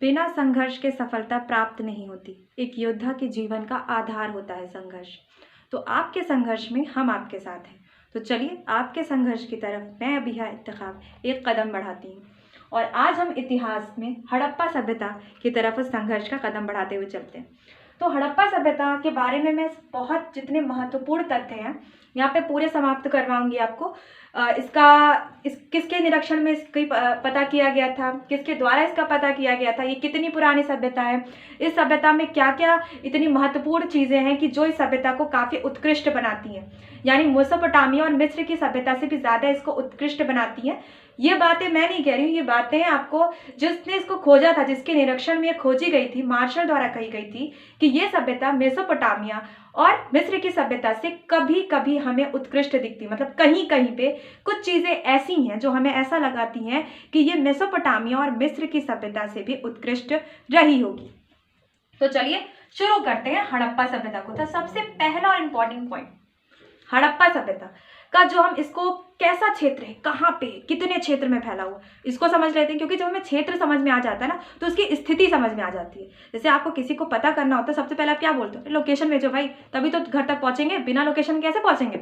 बिना संघर्ष के सफलता प्राप्त नहीं होती। एक योद्धा के जीवन का आधार होता है संघर्ष। तो आपके संघर्ष में हम आपके साथ हैं। तो चलिए आपके संघर्ष की तरफ मैं अबिहा इफ्तिखार एक कदम बढ़ाती हूँ और आज हम इतिहास में हड़प्पा सभ्यता की तरफ उस संघर्ष का कदम बढ़ाते हुए चलते हैं। तो हड़प्पा सभ्यता के बारे में मैं बहुत जितने महत्वपूर्ण तथ्य हैं यहाँ पे पूरे समाप्त करवाऊंगी आपको। किसके निरीक्षण में इसकी पता किया गया था, किसके द्वारा इसका पता किया गया था, ये कितनी पुरानी सभ्यता है, इस सभ्यता में क्या क्या इतनी महत्वपूर्ण चीज़ें हैं कि जो इस सभ्यता को काफ़ी उत्कृष्ट बनाती हैं, यानी मेसोपोटामिया और मिस्र की सभ्यता से भी ज़्यादा इसको उत्कृष्ट बनाती हैं। ये बातें मैं नहीं कह रही हूँ, ये बातें आपको जिसने इसको खोजा था, जिसके निरीक्षण में ये खोजी गई थी, मार्शल द्वारा कही गई थी कि ये सभ्यता मेसोपोटामिया और मिस्र की सभ्यता से कभी कभी हमें उत्कृष्ट दिखती, मतलब कहीं कहीं पे कुछ चीज़ें ऐसी हैं जो हमें ऐसा लगाती हैं कि ये मेसोपोटामिया और मिस्र की सभ्यता से भी उत्कृष्ट रही होगी। तो चलिए शुरू करते हैं हड़प्पा सभ्यता को। तो सबसे पहला और इम्पॉर्टेंट पॉइंट, हड़प्पा सभ्यता का जो हम इसको कैसा क्षेत्र है, कहाँ पे, कितने क्षेत्र में फैला हुआ, इसको समझ लेते हैं। क्योंकि जब हमें क्षेत्र समझ में आ जाता है ना तो उसकी स्थिति समझ में आ जाती है। जैसे आपको किसी को पता करना होता है, सबसे पहले आप क्या बोलते हो, लोकेशन भेजो भाई, तभी तो घर तक पहुंचेंगे, बिना लोकेशन कैसे पहुंचेंगे।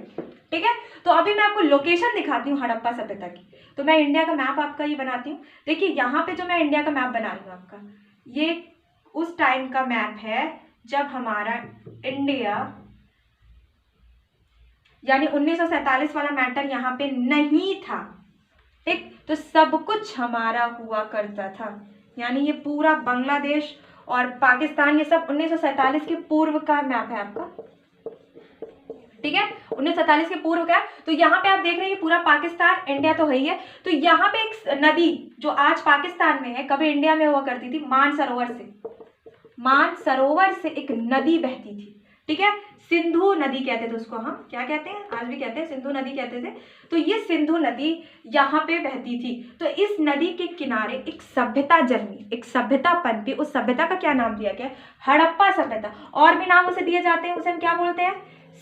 ठीक है, तो अभी मैं आपको लोकेशन दिखाती हूँ हड़प्पा सभ्यता की। तो मैं इंडिया का मैप आपका ये बनाती हूँ। देखिए यहाँ पे जो मैं इंडिया का मैप बना रही हूँ आपका, ये उस टाइम का मैप है जब हमारा इंडिया, यानी 1947 वाला मैटर यहाँ पे नहीं था। ठीक, तो सब कुछ हमारा हुआ करता था, यानी ये पूरा बांग्लादेश और पाकिस्तान, ये सब 1947 के पूर्व का मैप है आपका। ठीक है, 1947 के पूर्व का। तो यहाँ पे आप देख रहे हैं पूरा पाकिस्तान, इंडिया तो है ही है। तो यहाँ पे एक नदी जो आज पाकिस्तान में है, कभी इंडिया में हुआ करती थी, मानसरोवर से एक नदी बहती थी। ठीक है, सिंधु नदी कहते थे उसको, हम क्या कहते हैं, आज भी कहते हैं, सिंधु नदी कहते थे। तो ये सिंधु नदी यहाँ पे बहती थी। तो इस नदी के किनारे एक सभ्यता जन्मी, एक सभ्यता पनपी। उस सभ्यता का क्या नाम दिया गया, हड़प्पा सभ्यता। और भी नाम उसे दिए जाते हैं, उसे हम क्या बोलते हैं,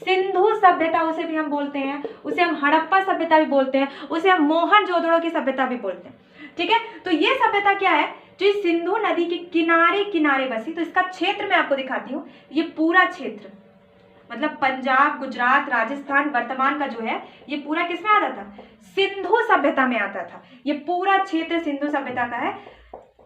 सिंधु सभ्यता उसे भी हम बोलते हैं, उसे हम हड़प्पा सभ्यता भी बोलते हैं, उसे हम मोहनजोदड़ो की सभ्यता भी बोलते हैं। ठीक है, तो ये सभ्यता क्या है, जो सिंधु नदी के किनारे किनारे बसी। तो इसका क्षेत्र मैं आपको दिखाती हूँ। ये पूरा क्षेत्र मतलब पंजाब, गुजरात, राजस्थान वर्तमान का जो है, ये पूरा किसमें आता था, सिंधु सभ्यता में आता था। ये पूरा क्षेत्र सिंधु सभ्यता का है।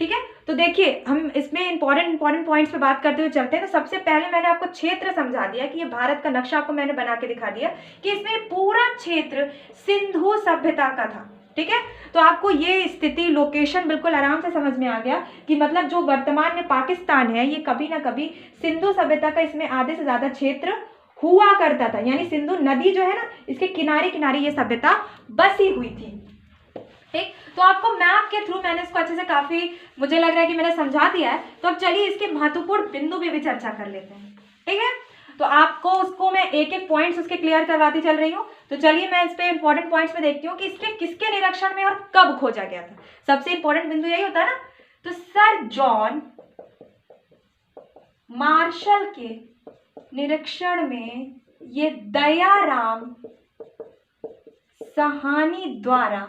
ठीक है, तो देखिए हम इसमें इंपॉर्टेंट पॉइंट्स पे बात करते हुए चलते हैं। तो सबसे पहले मैंने आपको क्षेत्र समझा दिया कि ये भारत का नक्शा आपको मैंने बना के दिखा दिया कि इसमें पूरा क्षेत्र सिंधु सभ्यता का था। ठीक है, तो आपको ये स्थिति, लोकेशन बिल्कुल आराम से समझ में आ गया कि मतलब जो वर्तमान में पाकिस्तान है, ये कभी ना कभी सिंधु सभ्यता का इसमें आधे से ज्यादा क्षेत्र हुआ करता था। यानी सिंधु नदी जो है ना, इसके किनारे किनारे ये सभ्यता बसी हुई थी। ठीक, तो आपको मैप के थ्रू मैंने इसको अच्छे से, काफी मुझे लग रहा है कि मैंने समझा दिया है। तो अब चलिए इसके महत्वपूर्ण बिंदु पे भी चर्चा कर लेते हैं। ठीक है, तो आपको उसको मैं एक एक पॉइंट्स उसके क्लियर करवाती चल रही हूँ। तो चलिए मैं इस पे इंपॉर्टेंट पॉइंट्स पे देखती हूँ कि इसके किसके निरीक्षण में और कब खोजा गया था। सबसे इंपॉर्टेंट बिंदु यही होता है ना। तो सर जॉन मार्शल के निरीक्षण में ये दयाराम साहनी द्वारा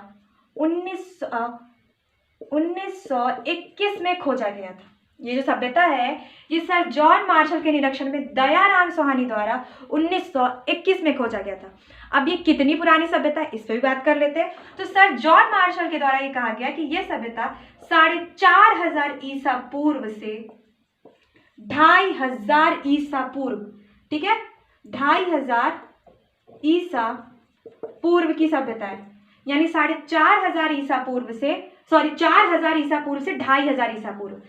1921 में खोजा गया था। ये जो सभ्यता है, ये सर जॉन मार्शल के निरीक्षण में दयाराम साहनी द्वारा 1921 में खोजा गया था। अब ये कितनी पुरानी सभ्यता है, इस पर भी बात कर लेते हैं। तो सर जॉन मार्शल के द्वारा ये कहा गया कि ये सभ्यता 4500 ईसा पूर्व से 2500 ईसा पूर्व, ठीक है, 2500 ईसा पूर्व की सभ्यता है। यानी 4500 ईसा पूर्व से 4000 ईसा पूर्व से 2500 ईसा पूर्व,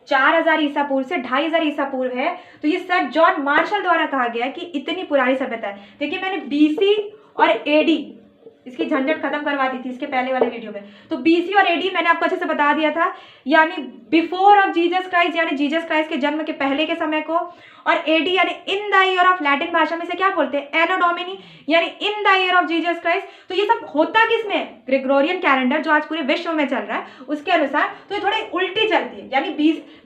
4000 ईसा पूर्व से 2500 ईसा पूर्व है। तो ये सर जॉन मार्शल द्वारा कहा गया कि इतनी पुरानी सभ्यता है। देखिए मैंने बीसी और एडी इसकी झंझट खत्म करवा दी थी इसके पहले वाले वीडियो में। तो बीसी और एडी मैंने आपको अच्छे से बता दिया था, यानी बिफोर ऑफ जीसस क्राइस्ट, यानी जीसस क्राइस्ट के जन्म के पहले के समय को। और एडी यानी in the year of, Latin भाषा में से क्या बोलते हैं, एनो डोमिनी, यानी in the year of Jesus Christ. तो ये सब होता किसमें, ग्रेगोरियन कैलेंडर जो आज पूरे विश्व में चल रहा है उसके अनुसार। तो ये थोड़ी उल्टी चलती है, यानी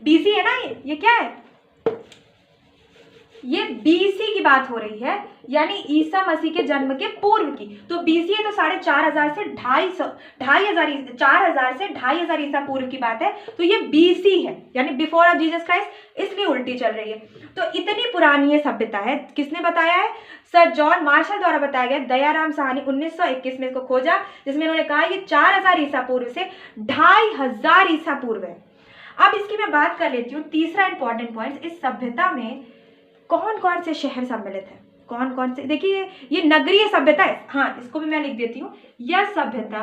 बीसी है ना, ये क्या है, ये BC की बात हो रही है, यानी ईसा मसीह के जन्म के पूर्व की। तो BC है तो 4,500 से 2,500 4,000 से 2,500 ईसा पूर्व की बात है। तो ये BC है, यानी बिफोर ऑफ जीसस क्राइस्ट, इसलिए उल्टी चल रही है। तो इतनी पुरानी ये सभ्यता है। किसने बताया है? सर जॉन मार्शल द्वारा बताया गया। दयाराम साहनी 1921 में इसको खोजा, जिसमें उन्होंने कहा ये 4,000 ईसा पूर्व से 2,500 ईसा पूर्व है। अब इसकी मैं बात कर लेती हूँ। तीसरा इंपॉर्टेंट पॉइंट, इस सभ्यता में कौन कौन से शहर सम्मिलित है, कौन कौन से। देखिए ये नगरीय सभ्यता है। हाँ, इसको भी मैं लिख देती हूँ। यह सभ्यता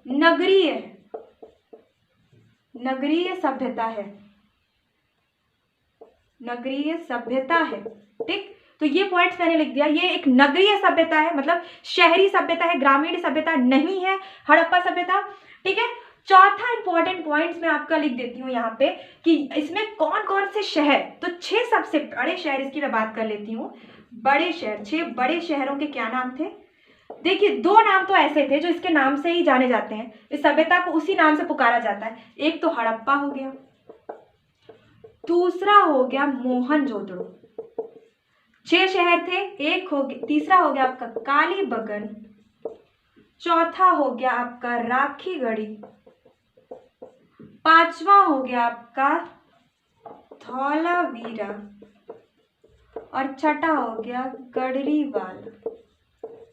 नगरीय है, नगरीय सभ्यता है, नगरीय सभ्यता है। ठीक, तो ये पॉइंट्स मैंने लिख दिया। ये एक नगरीय सभ्यता है, मतलब शहरी सभ्यता है, ग्रामीण सभ्यता नहीं है हड़प्पा सभ्यता। ठीक है, चौथा इंपॉर्टेंट पॉइंट्स मैं आपका लिख देती हूँ यहाँ पे कि इसमें कौन कौन से शहर। तो 6 सबसे बड़े शहर इसकी मैं बात कर लेती हूँ। बड़े शहर, 6 बड़े शहरों के क्या नाम थे? देखिए 2 नाम तो ऐसे थे जो इसके नाम से ही जाने जाते हैं, इस सभ्यता को उसी नाम से पुकारा जाता है। एक तो हड़प्पा हो गया, दूसरा हो गया मोहनजोदड़ो। 6 शहर थे। एक हो गया, तीसरा हो गया आपका कालीबंगन, चौथा हो गया आपका राखीगढ़ी, पांचवा हो गया आपका धौलावीरा और छठा हो गया गढ़रीवाल।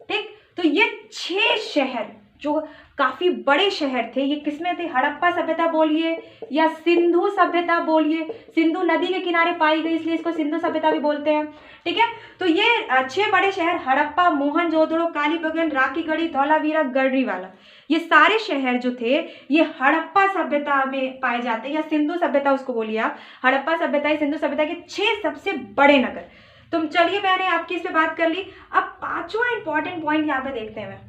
ठीक, तो ये 6 शहर जो काफी बड़े शहर थे, ये किसमें थे? हड़प्पा सभ्यता बोलिए या सिंधु सभ्यता बोलिए। सिंधु नदी के किनारे पाई गई इसलिए इसको सिंधु सभ्यता भी बोलते हैं। ठीक है, तो ये 6 बड़े शहर हड़प्पा, मोहनजोदड़ो, कालीबंगन, राखीगढ़ी, धौलावीरा, गढ़रीवाला, ये सारे शहर जो थे ये हड़प्पा सभ्यता में पाए जाते हैं, या सिंधु सभ्यता उसको बोलिए आप। हड़प्पा सभ्यता या सिंधु सभ्यता के 6 सबसे बड़े नगर। तुम चलिए, मैंने आपकी इस पे बात कर ली। अब 5वां इंपॉर्टेंट पॉइंट यहाँ पे देखते हैं।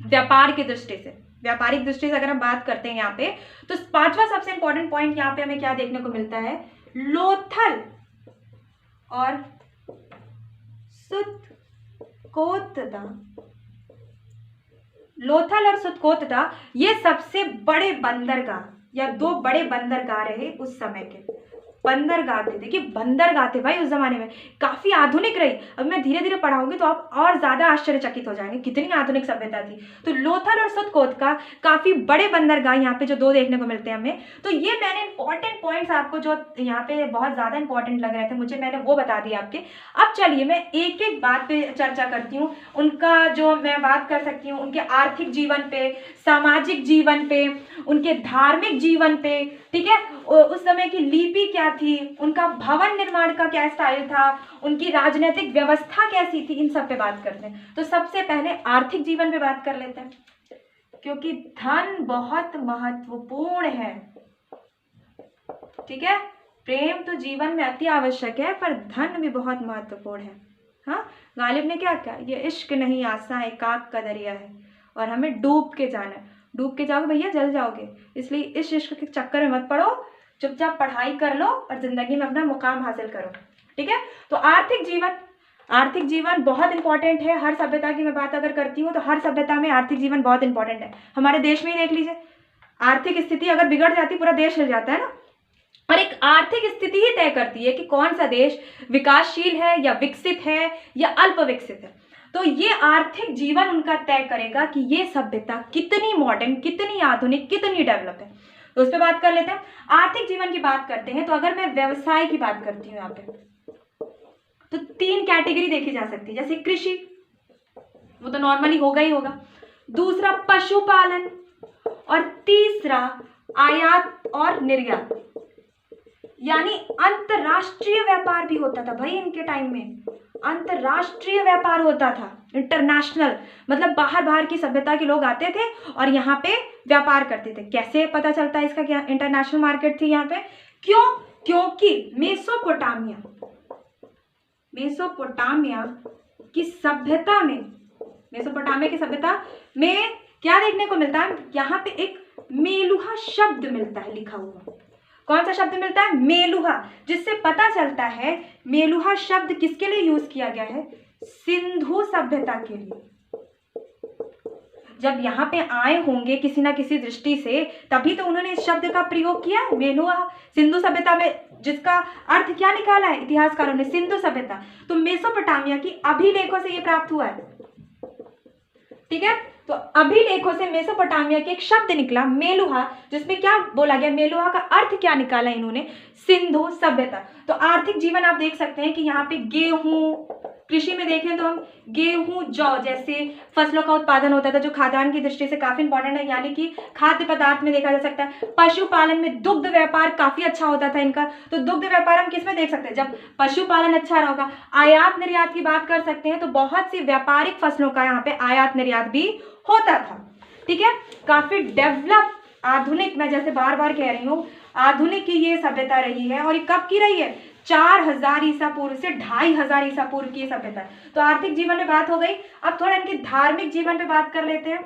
व्यापार की दृष्टि से, व्यापारिक दृष्टि से अगर हम बात करते हैं यहाँ पे, तो 5वां सबसे इंपॉर्टेंट पॉइंट यहाँ पे हमें क्या देखने को मिलता है? लोथल और सुत्कोतदा। लोथल और सुत्कोतदा ये सबसे बड़े बंदरगाह या 2 बड़े बंदरगाह रहे उस समय के। बंदरगाह थे, देखिए बंदरगाह थे भाई उस जमाने में, काफी आधुनिक रही। अब मैं धीरे धीरे पढ़ाऊंगी तो आप और ज्यादा आश्चर्यचकित हो जाएंगे कितनी आधुनिक सभ्यता थी। तो लोथल और सुत्कोत का काफी बड़े बंदरगाह यहाँ पे जो 2 देखने को मिलते हैं हमें। तो ये मैंने इंपॉर्टेंट पॉइंट्स आपको जो यहाँ पे बहुत ज्यादा इंपॉर्टेंट लग रहे थे मुझे, मैंने वो बता दिया आपके। अब चलिए मैं एक एक बात पे चर्चा करती हूँ, उनका जो मैं बात कर सकती हूँ, उनके आर्थिक जीवन पे, सामाजिक जीवन पे, उनके धार्मिक जीवन पे। ठीक है, उस समय की लिपि क्या थी, उनका भवन निर्माण का क्या स्टाइल था, उनकी राजनीतिक व्यवस्था कैसी थी, इन सब पे बात करते हैं। तो सबसे पहले आर्थिक जीवन पे बात कर लेते हैं, क्योंकि धन बहुत महत्वपूर्ण है। ठीक है, प्रेम तो जीवन में अति आवश्यक है पर धन भी बहुत महत्वपूर्ण है। हाँ, गालिब ने क्या कहा? ये इश्क नहीं आसान एकाक का दरिया है और हमें डूब के जाना है। डूब के जाओगे भैया जल जाओगे, इसलिए इस इश्क के चक्कर में मत पड़ो, चुपचाप पढ़ाई कर लो और जिंदगी में अपना मुकाम हासिल करो। ठीक है, तो आर्थिक जीवन बहुत इंपॉर्टेंट है। हर सभ्यता की मैं बात अगर करती हूँ तो हर सभ्यता में आर्थिक जीवन बहुत इंपॉर्टेंट है। हमारे देश में ही देख लीजिए, आर्थिक स्थिति अगर बिगड़ जाती पूरा देश हिल जाता है ना। और एक आर्थिक स्थिति ही तय करती है कि कौन सा देश विकासशील है या विकसित है या अल्प विकसित है। तो ये आर्थिक जीवन उनका तय करेगा कि ये सभ्यता कितनी मॉडर्न, कितनी आधुनिक, कितनी डेवलप है। तो उस पर बात कर लेते हैं। आर्थिक जीवन की बात करते हैं तो अगर मैं व्यवसाय की बात करती हूँ यहाँ पे, तो 3 कैटेगरी देखी जा सकती है। जैसे कृषि, वो तो नॉर्मली होगा ही होगा, दूसरा पशुपालन और तीसरा आयात और निर्यात, यानी अंतरराष्ट्रीय व्यापार भी होता था भाई इनके टाइम में। अंतरराष्ट्रीय व्यापार होता था, इंटरनेशनल, मतलब बाहर की सभ्यता के लोग आते थे और यहाँ पे व्यापार करते थे। कैसे पता चलता है इसका? क्या इंटरनेशनल मार्केट थी यहाँ पे? क्यों? क्योंकि मेसोपोटामिया की सभ्यता में क्या देखने को मिलता है? यहाँ पे एक मेलुहा शब्द मिलता है लिखा हुआ। कौन सा शब्द मिलता है? मेलुहा, जिससे पता चलता है मेलुहा शब्द किसके लिए यूज किया गया है? सिंधु सभ्यता के लिए। जब यहाँ पे आए होंगे किसी ना किसी दृष्टि से, तभी तो उन्होंने इस शब्द का प्रयोग किया है, मेलुहा। सिंधु सभ्यता में जिसका अर्थ क्या निकाला है इतिहासकारों ने, सिंधु सभ्यता। तो मेसोपोटामिया की अभिलेखों से ये प्राप्त हुआ है, ठीक है। तो अभिलेखों से मेसोपोटामिया के एक शब्द निकला मेलुहा, जिसमें क्या बोला गया, मेलुहा का अर्थ क्या निकाला इन्होंने, सिंधु सभ्यता। तो आर्थिक जीवन आप देख सकते हैं कि यहाँ पे गेहूं, कृषि में देखें तो हम गेहूं, जौ जैसे फसलों का उत्पादन होता था, जो खाद्यान्न की दृष्टि से काफी इंपॉर्टेंट है, यानी कि खाद्य पदार्थ में देखा जा सकता है। पशुपालन में दुग्ध व्यापार काफी अच्छा होता था इनका। तो दुग्ध व्यापार हम किसमें देख सकते हैं, जब पशुपालन अच्छा होगा। आयात निर्यात की बात कर सकते हैं, तो बहुत सी व्यापारिक फसलों का यहाँ पे आयात निर्यात भी होता था, ठीक है। काफी डेवलप, आधुनिक, मैं जैसे बार बार कह रही हूँ, आधुनिक की ये सभ्यता रही है। और ये कब की रही है, 4000 ईसा पूर्व से 2500 ईसा पूर्व की सभ्यता। तो आर्थिक जीवन में बात हो गई। अब थोड़ा इनके धार्मिक जीवन पे बात कर लेते हैं।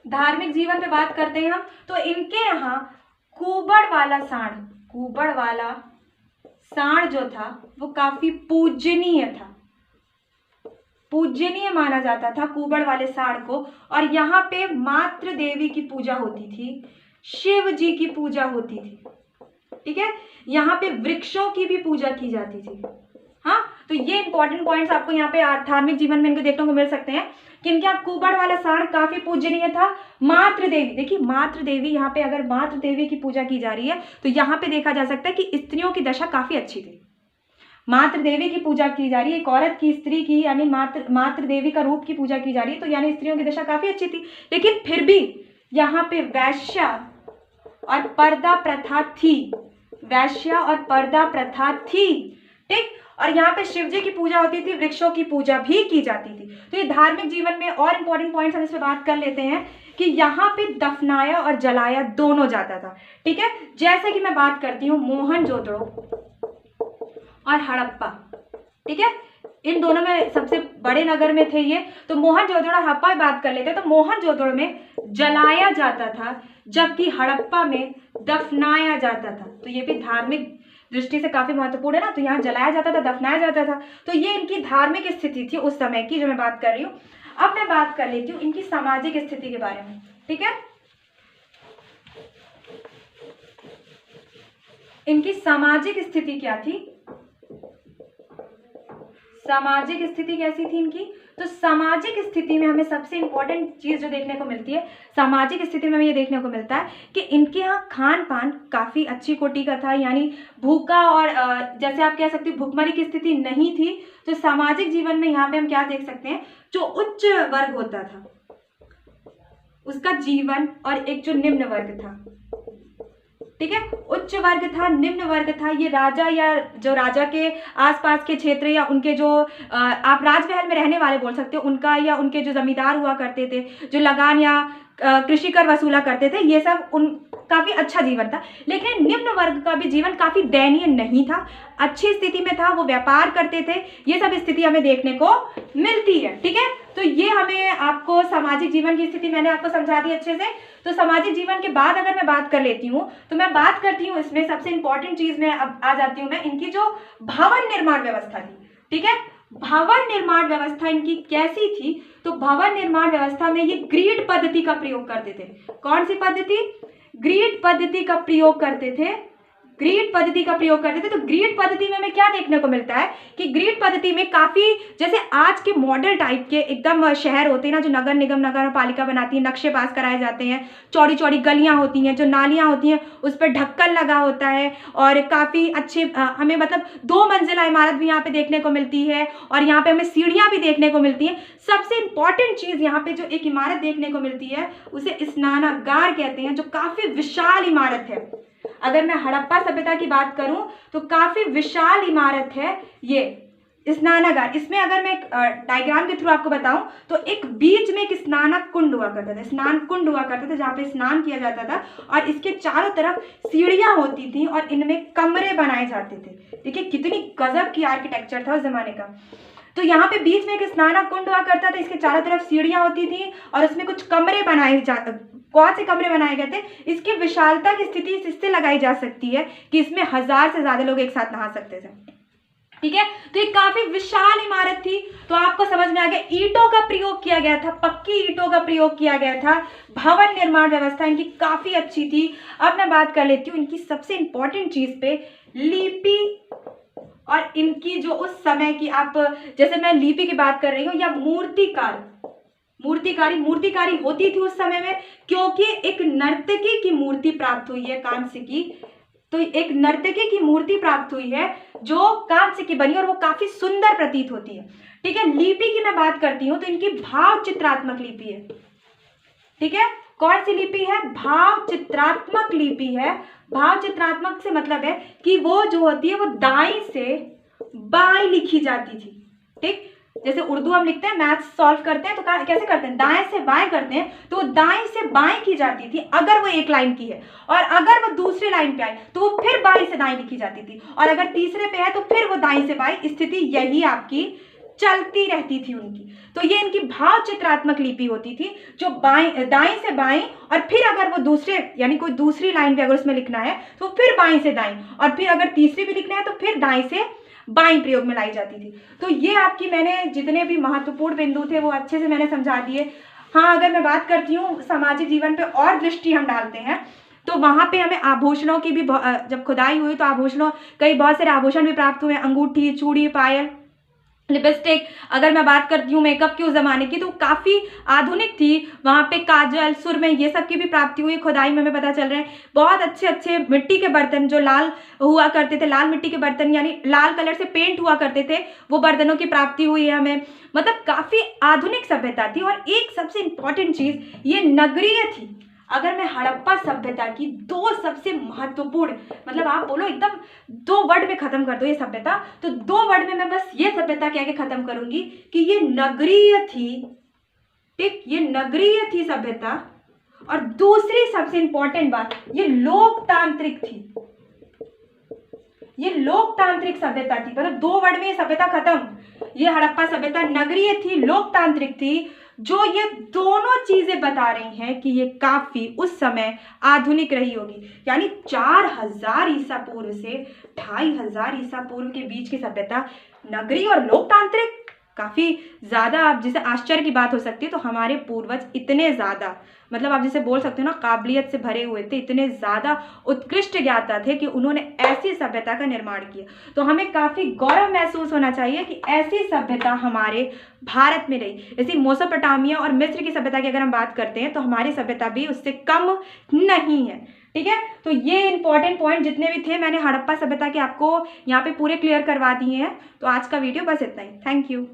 धार्मिक जीवन पे बात करते हैं हम, तो इनके यहाँ कुबड़ वाला सांड जो था वो काफी पूजनीय था, पूजनीय माना जाता था कुबड़ वाले सांड को। और यहाँ पे मातृ देवी की पूजा होती थी, शिव जी की पूजा होती थी, ठीक है। यहाँ पे वृक्षों की भी पूजा की जाती थी। हाँ, तो ये इंपॉर्टेंट पॉइंट्स आपको यहाँ पे धार्मिक जीवन में इनको देखने को मिल सकते हैं कि इनके यहाँ कुबड़ वाला सांड काफी पूजनीय था। मातृ देवी, देखिए मातृ देवी, यहाँ पे अगर मातृ देवी की पूजा की जा रही है तो यहाँ पे देखा जा सकता है कि स्त्रियों की दशा काफी अच्छी थी। मातृ देवी की पूजा की जा रही है, एक औरत की, स्त्री की, यानी मातृ देवी का रूप की पूजा की जा रही है, तो यानी स्त्रियों की दशा काफी अच्छी थी। लेकिन फिर भी यहाँ पे वैश्या और पर्दा प्रथा थी, वैश्या और पर्दा प्रथा थी, ठीक। और यहाँ पे शिव जी की पूजा होती थी, वृक्षों की पूजा भी की जाती थी। तो ये धार्मिक जीवन में और इंपॉर्टेंट पॉइंट्स हम इस पे बात कर लेते हैं कि यहाँ पे दफनाया और जलाया दोनों जाता था, ठीक है। जैसे कि मैं बात करती हूँ मोहनजोदड़ो और हड़प्पा, ठीक है, इन दोनों में सबसे बड़े नगर में थे ये। तो मोहनजोदड़ो और हड़प्पा की बात कर लेते हैं। तो मोहनजोदड़ो में जलाया जाता था, जबकि हड़प्पा में दफनाया जाता था। तो ये भी धार्मिक दृष्टि से काफी महत्वपूर्ण है ना। तो यहाँ जलाया जाता था, दफनाया जाता था। तो ये इनकी धार्मिक स्थिति थी उस समय की, जो मैं बात कर रही हूँ। अब मैं बात कर लेती हूँ इनकी सामाजिक स्थिति के बारे में, ठीक है। इनकी सामाजिक स्थिति क्या थी, सामाजिक स्थिति कैसी थी इनकी। तो सामाजिक स्थिति में हमें सबसे इंपॉर्टेंट चीज जो देखने को मिलती है, सामाजिक स्थिति में हमें ये देखने को मिलता है कि इनके यहाँ खान पान काफी अच्छी कोटि का था, यानी भूखा और जैसे आप कह सकते हो भुखमरी की स्थिति नहीं थी। तो सामाजिक जीवन में यहाँ पे हम क्या देख सकते हैं, जो उच्च वर्ग होता था उसका जीवन, और एक जो निम्न वर्ग था, ठीक है। उच्च वर्ग था, निम्न वर्ग था, ये राजा या जो राजा के आसपास के क्षेत्र या उनके जो आप राजमहल में रहने वाले बोल सकते हो, उनका या उनके जो जमींदार हुआ करते थे, जो लगान या कृषि कर वसूला करते थे, ये सब उन काफी अच्छा जीवन था। लेकिन निम्न वर्ग का भी जीवन काफी दयनीय नहीं था, अच्छी स्थिति में था, वो व्यापार करते थे। ये सब स्थिति हमें देखने को मिलती है, ठीक है। तो ये हमें आपको सामाजिक जीवन की स्थिति मैंने आपको समझा दी अच्छे से। तो सामाजिक जीवन के बाद अगर मैं बात कर लेती हूँ, तो मैं बात करती हूँ इसमें सबसे इंपॉर्टेंट चीज में अब आ जाती हूँ मैं, इनकी जो भवन निर्माण व्यवस्था थी, ठीक है। भवन निर्माण व्यवस्था इनकी कैसी थी, तो भवन निर्माण व्यवस्था में ये ग्रीड पद्धति का प्रयोग करते थे। कौन सी पद्धति, ग्रीड पद्धति का प्रयोग करते थे, ग्रीड पद्धति का प्रयोग करते थे। तो ग्रीड पद्धति में हमें क्या देखने को मिलता है कि ग्रीड पद्धति में काफी, जैसे आज के मॉडल टाइप के एकदम शहर होते हैं ना, जो नगर निगम नगर पालिका बनाती है, नक्शे पास कराए जाते हैं, चौड़ी चौड़ी गलियां होती हैं, जो नालियां होती हैं उस पर ढक्कन लगा होता है, और काफी अच्छे हमें मतलब 2 मंजिला इमारत भी यहाँ पे देखने को मिलती है, और यहाँ पे हमें सीढ़ियां भी देखने को मिलती हैं। सबसे इंपॉर्टेंट चीज यहाँ पे जो एक इमारत देखने को मिलती है उसे स्नानागार कहते हैं, जो काफी विशाल इमारत है। अगर मैं हड़प्पा सभ्यता की बात करूं तो काफी विशाल इमारत है ये स्नानागार। इसमें अगर मैं डायग्राम के थ्रू आपको बताऊं तो एक बीच में एक स्नानक कुंड हुआ करता था, स्नान कुंड हुआ करता था, जहाँ पे स्नान किया जाता था, और इसके चारों तरफ सीढ़ियां होती थी और इनमें कमरे बनाए जाते थे। देखिए कितनी गजब की आर्किटेक्चर था उस जमाने का। तो यहाँ पे बीच में एक स्नानक कुंड हुआ करता था, इसके चारों तरफ सीढ़ियां होती थी और उसमें कुछ कमरे बनाए कौन से कमरे बनाए गए थे, इसकी विशालता की स्थिति इससे लगाई जा सकती है कि इसमें 1000 से ज्यादा लोग एक साथ नहा सकते थे। ठीक है। तो ये काफी विशाल इमारत थी। तो आपको समझ में आ गया, ईंटों का प्रयोग किया गया था, पक्की ईंटों का प्रयोग किया गया था। भवन निर्माण व्यवस्था इनकी काफी अच्छी थी। अब मैं बात कर लेती हूँ इनकी सबसे इंपॉर्टेंट चीज पे, लिपि और इनकी जो उस समय की, आप जैसे मैं लिपि की बात कर रही हूँ, या मूर्तिकारी होती थी उस समय में, क्योंकि एक नर्तकी की मूर्ति प्राप्त हुई है कांस्य की। तो एक नर्तकी की मूर्ति प्राप्त हुई है जो कांस्य की बनी और वो काफी सुंदर प्रतीत होती है। ठीक है। लिपि की मैं बात करती हूँ तो इनकी भाव चित्रात्मक लिपि है। ठीक है। कौन सी लिपि है? भाव चित्रात्मक लिपि है। भाव चित्रात्मक से मतलब है कि वो जो होती है वो दाईं से बाईं लिखी जाती थी। ठीक, जैसे उर्दू हम लिखते हैं, मैथ्स सॉल्व करते हैं तो कैसे करते हैं? दाएं से बाएं करते हैं। तो वो दाएं से बाएं की जाती थी अगर वो एक लाइन की है, और अगर वो दूसरी लाइन पे आई तो वो फिर बाईं से दाएं लिखी जाती थी, और अगर तीसरे पे है तो फिर वो दाईं से बाईं, स्थिति यही आपकी चलती रहती थी उनकी। तो ये इनकी भाव चित्रात्मक लिपि होती थी, जो दाएं से बाएं, और फिर अगर वो दूसरे, यानी कोई दूसरी लाइन भी अगर उसमें लिखना है तो फिर बाएं से दाएं, और फिर अगर तीसरी भी लिखना है तो फिर दाएं से बाईं प्रयोग में लाई जाती थी। तो ये आपकी, मैंने जितने भी महत्वपूर्ण बिंदु थे वो अच्छे से मैंने समझा दिए। हाँ, अगर मैं बात करती हूँ सामाजिक जीवन पे और दृष्टि हम डालते हैं तो वहां पे हमें आभूषणों की भी, जब खुदाई हुई तो आभूषणों, कई बहुत सारे आभूषण भी प्राप्त हुए, अंगूठी, चूड़ी, पायल, लिपस्टिक। अगर मैं बात करती हूँ मेकअप की उस जमाने की तो काफी आधुनिक थी। वहां पे काजल, सुरमे, ये सब की भी प्राप्ति हुई खुदाई में, हमें पता चल रहा है। बहुत अच्छे अच्छे मिट्टी के बर्तन जो लाल हुआ करते थे, लाल मिट्टी के बर्तन, यानी लाल कलर से पेंट हुआ करते थे, वो बर्तनों की प्राप्ति हुई है हमें। मतलब काफी आधुनिक सभ्यता थी। और एक सबसे इंपॉर्टेंट चीज, ये नगरीय थी। अगर मैं हड़प्पा सभ्यता की दो सबसे महत्वपूर्ण, मतलब आप बोलो एकदम 2 वर्ड में खत्म कर दो ये सभ्यता, तो 2 वर्ड में मैं बस ये सभ्यता कह के खत्म करूंगी कि ये नगरीय थी। ठीक, ये नगरीय थी सभ्यता। और दूसरी सबसे इंपॉर्टेंट बात, ये लोकतांत्रिक थी। ये लोकतांत्रिक सभ्यता थी। मतलब 2 वर्ड में ये सभ्यता खत्म। ये हड़प्पा सभ्यता नगरीय थी, लोकतांत्रिक थी। जो ये दोनों चीजें बता रही हैं कि ये काफी उस समय आधुनिक रही होगी। यानी 4000 ईसा पूर्व से 2500 ईसा पूर्व के बीच की सभ्यता नगरीय और लोकतांत्रिक, काफी ज्यादा, आप जैसे आश्चर्य की बात हो सकती है। तो हमारे पूर्वज इतने ज्यादा, मतलब आप जैसे बोल सकते हो ना, काबिलियत से भरे हुए थे, इतने ज्यादा उत्कृष्ट ज्ञाता थे कि उन्होंने ऐसी सभ्यता का निर्माण किया। तो हमें काफी गौरव महसूस होना चाहिए कि ऐसी सभ्यता हमारे भारत में रही। जैसे मेसोपोटामिया और मिस्र की सभ्यता की अगर हम बात करते हैं तो हमारी सभ्यता भी उससे कम नहीं है। ठीक है। तो ये इंपॉर्टेंट पॉइंट जितने भी थे मैंने हड़प्पा सभ्यता के आपको यहाँ पे पूरे क्लियर करवा दिए हैं। तो आज का वीडियो बस इतना ही। Thank you.